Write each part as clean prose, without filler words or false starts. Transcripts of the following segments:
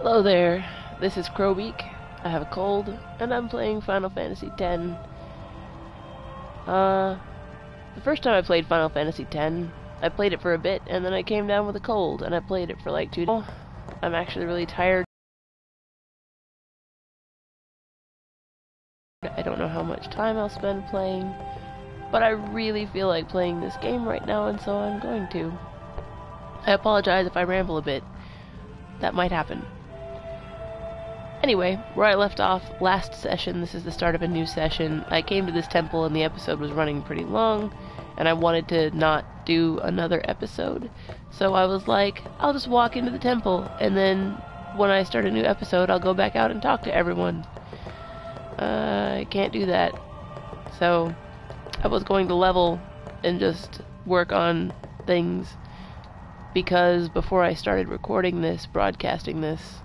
Hello there, this is Crowbeak. I have a cold, and I'm playing Final Fantasy X. The first time I played Final Fantasy X, I played it for a bit, and then I came down with a cold, and I played it for like 2 days. I'm actually really tired. I don't know how much time I'll spend playing, but I really feel like playing this game right now, and so I'm going to. I apologize if I ramble a bit. That might happen. Anyway, where I left off last session, this is the start of a new session. I came to this temple and the episode was running pretty long, and I wanted to not do another episode. So I was like, I'll just walk into the temple, and then when I start a new episode, I'll go back out and talk to everyone. I can't do that. So I was going to level and just work on things, because before I started recording this, broadcasting this,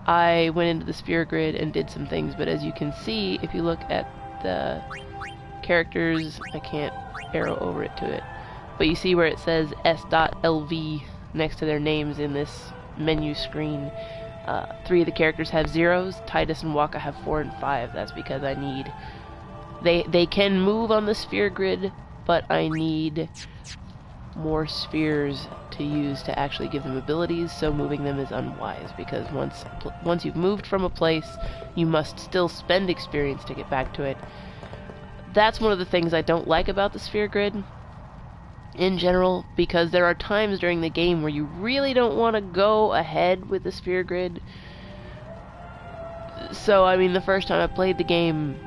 I went into the sphere grid and did some things, but as you can see, if you look at the characters, I can't arrow over it to it, but you see where it says S.LV next to their names in this menu screen. 3 of the characters have 0s, Titus and Waka have 4 and 5. That's because I need... They can move on the sphere grid, but I need more spheres to use to actually give them abilities, so moving them is unwise, because once you've moved from a place, you must still spend experience to get back to it. That's one of the things I don't like about the sphere grid in general, because there are times during the game where you really don't want to go ahead with the sphere grid. So, I mean, the first time I played the game,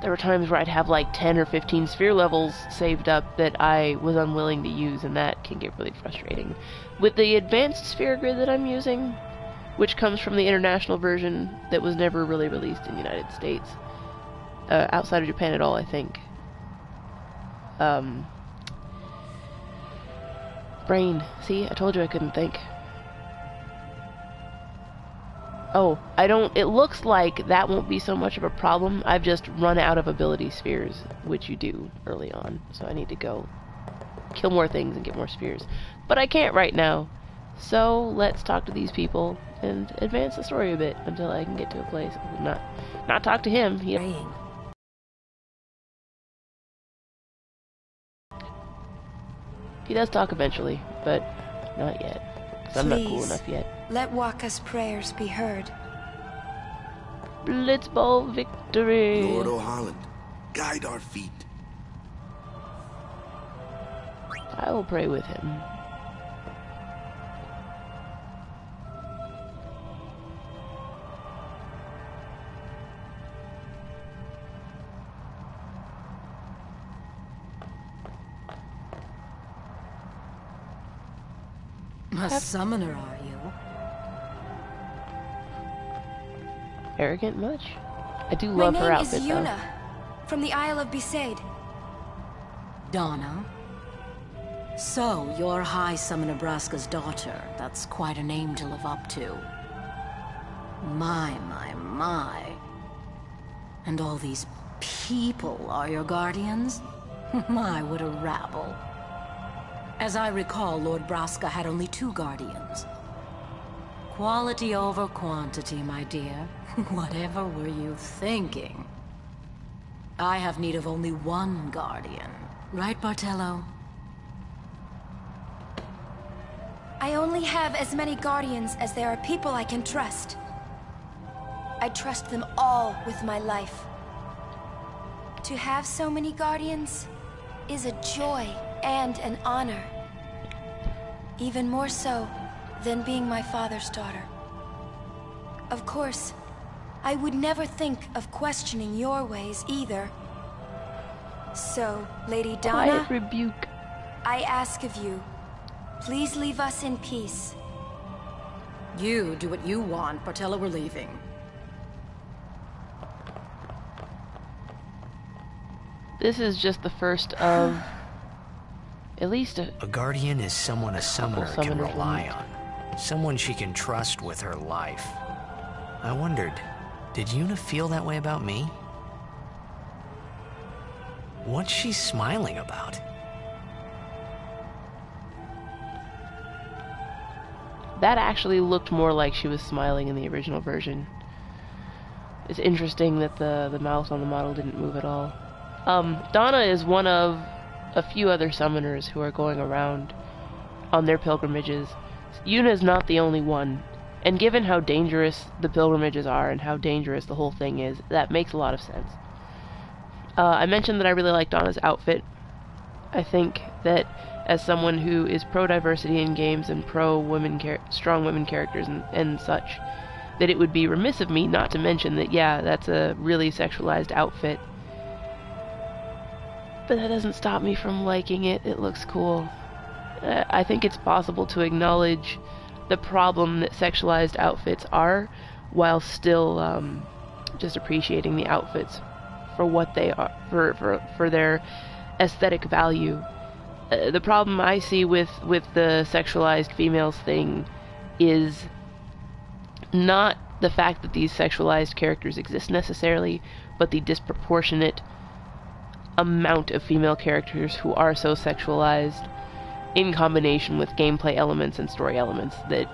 there were times where I'd have like 10 or 15 sphere levels saved up that I was unwilling to use, and that can get really frustrating. With the advanced sphere grid that I'm using, which comes from the international version that was never really released in the United States, outside of Japan at all, I think. Brain. See, I told you I couldn't think. Oh, it looks like that won't be so much of a problem. I've just run out of ability spheres, which you do early on, so I need to go kill more things and get more spheres. But I can't right now, so let's talk to these people and advance the story a bit until I can get to a place. Not talk to him. He does talk eventually, but not yet, because I'm not cool enough yet. Let Waka's prayers be heard. Blitzball victory! Lord O'Holland, guide our feet. I will pray with him. A summoner, are you? Arrogant much? I do love her outfit, though. My name is Yuna, from the Isle of Besaid. Donna? So, you're High Summoner Braska's daughter. That's quite a name to live up to. My. And all these people are your guardians? My, what a rabble. As I recall, Lord Braska had only 2 guardians. Quality over quantity, my dear. Whatever were you thinking? I have need of only 1 guardian. Right, Bartello? I only have as many guardians as there are people I can trust. I trust them all with my life. To have so many guardians is a joy and an honor. Even more so than being my father's daughter. Of course, I would never think of questioning your ways either. So, Lady Donna, Quiet rebuke. I ask of you, please leave us in peace. You do what you want, Bartello, we're leaving. This is just the first of at least a guardian is someone a summoner can summoners rely will on. Someone she can trust with her life. I wondered, did Yuna feel that way about me? What's she smiling about? that actually looked more like she was smiling in the original version. It's interesting that the mouth on the model didn't move at all. Donna is one of a few other summoners who are going around on their pilgrimages. Yuna's not the only one, and given how dangerous the pilgrimages are and how dangerous the whole thing is, that makes a lot of sense. I mentioned that I really like Donna's outfit. I think that as someone who is pro-diversity in games and strong women characters and such, that it would be remiss of me not to mention that, yeah, that's a really sexualized outfit. But that doesn't stop me from liking it. It looks cool. I think it's possible to acknowledge the problem that sexualized outfits are, while still just appreciating the outfits for what they are, for their aesthetic value. The problem I see with the sexualized females thing is not the fact that these sexualized characters exist necessarily, but the disproportionate amount of female characters who are so sexualized in combination with gameplay elements and story elements that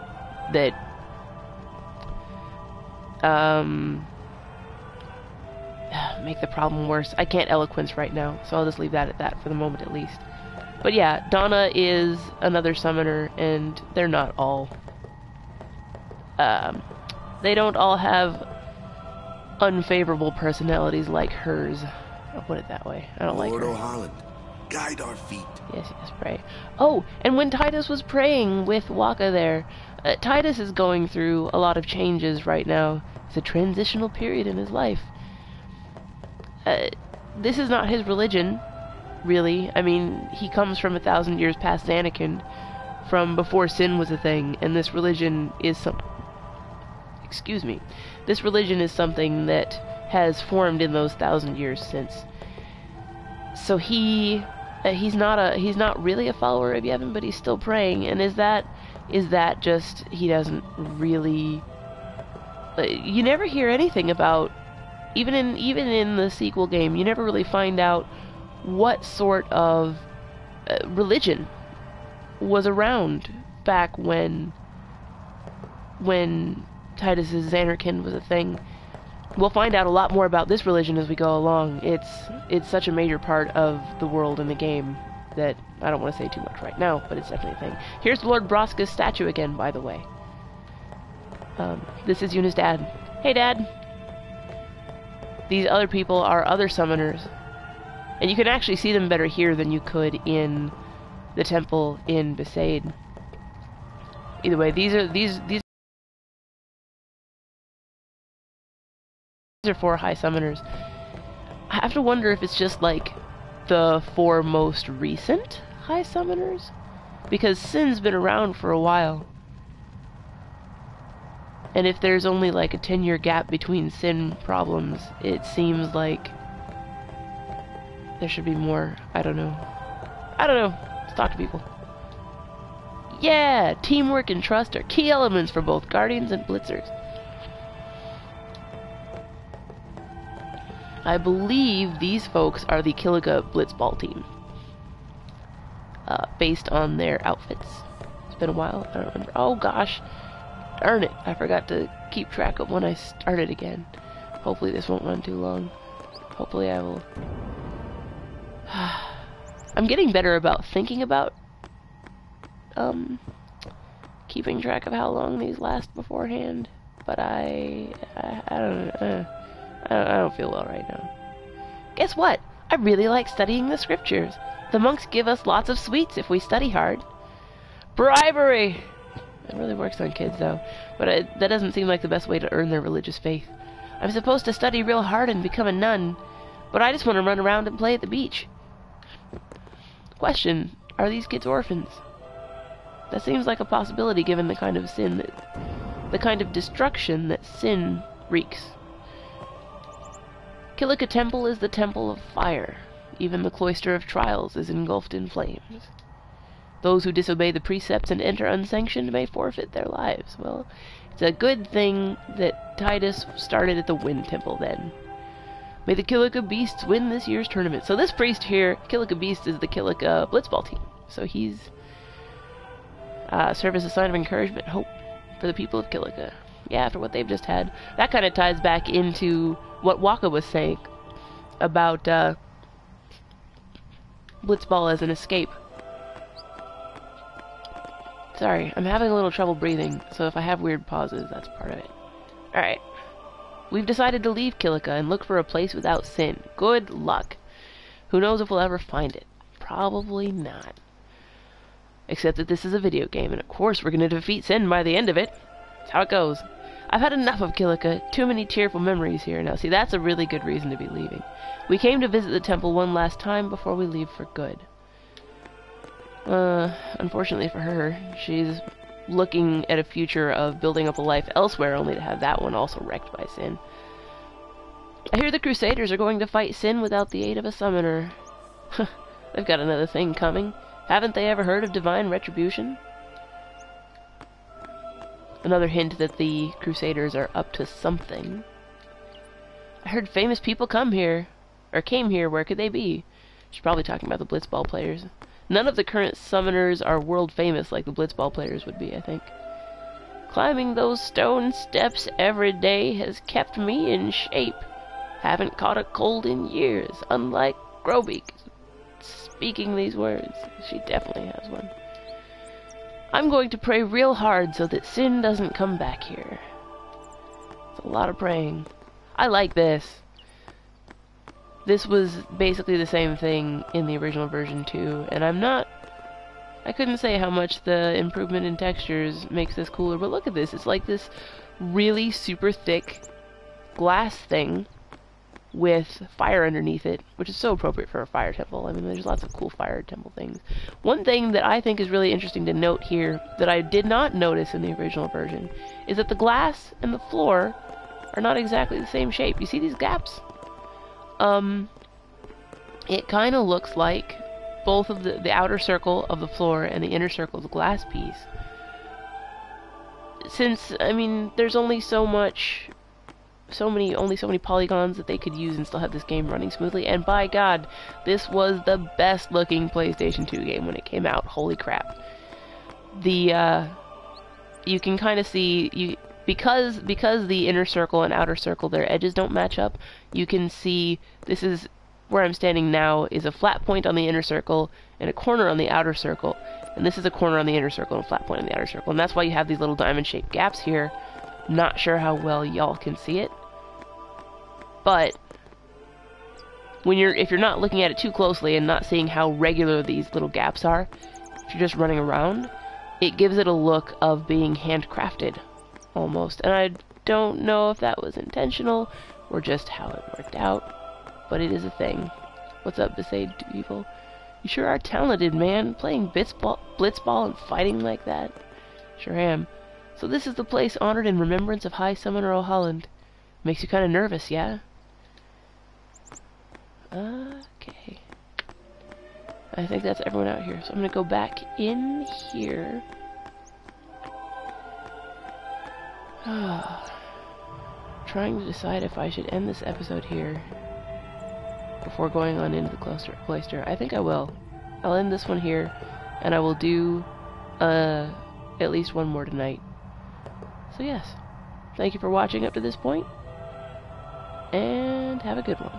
make the problem worse. I can't eloquence right now, so I'll just leave that at that for the moment at least. But yeah, Donna is another summoner, and they're not all. They don't all have unfavorable personalities like hers. I'll put it that way. I don't like her. Lord O'Holland, guide our feet. Yes, pray. Oh, and when Titus was praying with Waka there, Titus is going through a lot of changes right now. It's a transitional period in his life. This is not his religion, really. I mean, he comes from 1,000 years past Anakin, from before sin was a thing, and this religion is This religion is something that has formed in those 1,000 years since. So he's not really a follower of Yevon, but he's still praying. And is that just he doesn't really? You never hear anything about, even in the sequel game, you never really find out what sort of religion was around back when Titus's Xanarkin was a thing. We'll find out a lot more about this religion as we go along. It's such a major part of the world in the game that I don't want to say too much right now, but it's definitely a thing. Here's Lord Braska's statue again, by the way. This is Yuna's dad. Hey, Dad! These other people are other summoners, and you can actually see them better here than you could in the temple in Besaid. Either way, these are 4 high summoners. I have to wonder if it's just like the 4 most recent high summoners, because Sin's been around for a while, and if there's only like a 10-year gap between Sin problems, it seems like there should be more. I don't know. Let's talk to people. Yeah, teamwork and trust are key elements for both Guardians and Blitzers. I believe these folks are the Killiga Blitzball team, based on their outfits. It's been a while. I don't remember. Oh gosh, darn it! I forgot to keep track of when I started again. Hopefully this won't run too long. Hopefully I will. I'm getting better about thinking about keeping track of how long these last beforehand, but I don't feel well right now. Guess what? I really like studying the scriptures. The monks give us lots of sweets if we study hard. Bribery! It really works on kids, though. But that doesn't seem like the best way to earn their religious faith. I'm supposed to study real hard and become a nun, but I just want to run around and play at the beach. Question, are these kids orphans? That seems like a possibility given the kind of the kind of destruction that sin wreaks. Kilika Temple is the temple of fire. Even the cloister of trials is engulfed in flames. Those who disobey the precepts and enter unsanctioned may forfeit their lives. Well, it's a good thing that Titus started at the Wind Temple then. May the Kilika Beasts win this year's tournament. So this priest here, Kilika Beast, is the Kilika Blitzball team. So he's... serve as a sign of encouragement and hope for the people of Kilika. Yeah, after what they've just had. That kind of ties back into what Waka was saying about Blitzball as an escape. Sorry, I'm having a little trouble breathing, so if I have weird pauses, that's part of it. Alright. We've decided to leave Kilika and look for a place without sin. Good luck. Who knows if we'll ever find it? Probably not. Except that this is a video game, and of course we're going to defeat sin by the end of it. That's how it goes. I've had enough of Kilika. Too many tearful memories here now. See, that's a really good reason to be leaving. We came to visit the temple one last time before we leave for good. Unfortunately for her, she's looking at a future of building up a life elsewhere only to have that one also wrecked by sin. I hear the Crusaders are going to fight sin without the aid of a summoner. They've got another thing coming. Haven't they ever heard of divine retribution? Another hint that the Crusaders are up to something. I heard famous people came here. Where could they be? She's probably talking about the Blitzball players. None of the current summoners are world famous like the Blitzball players would be, I think. Climbing those stone steps every day has kept me in shape. Haven't caught a cold in years, unlike Grobeek. Speaking these words, she definitely has one. I'm going to pray real hard so that sin doesn't come back here. It's a lot of praying. I like this. This was basically the same thing in the original version too, and I couldn't say how much the improvement in textures makes this cooler, but look at this. It's like this really super thick glass thing with fire underneath it, which is so appropriate for a fire temple. I mean, there's lots of cool fire temple things. One thing that I think is really interesting to note here that I did not notice in the original version is that the glass and the floor are not exactly the same shape. You see these gaps? It kind of looks like both of the outer circle of the floor and the inner circle of the glass piece. Since, I mean, there's only so many polygons that they could use and still have this game running smoothly, and by God, this was the best looking PlayStation 2 game when it came out. Holy crap. You can kind of see, because the inner circle and outer circle, their edges don't match up, you can see this is where I'm standing now is a flat point on the inner circle and a corner on the outer circle, and this is a corner on the inner circle and a flat point on the outer circle, and that's why you have these little diamond shaped gaps here. Not sure how well y'all can see it, but if you're not looking at it too closely and not seeing how regular these little gaps are, if you're just running around, it gives it a look of being handcrafted almost, and I don't know if that was intentional or just how it worked out, but it is a thing. What's up, Besaid to Evil? You sure are talented, man, playing blitzball and fighting like that. Sure am. So this is the place honored in remembrance of High Summoner O'Holland. Makes you kind of nervous, yeah? Okay. I think that's everyone out here, so I'm gonna go back in here. Trying to decide if I should end this episode here before going on into the cloister. I think I will. I'll end this one here, and I will do at least one more tonight. So yes, thank you for watching up to this point, and have a good one.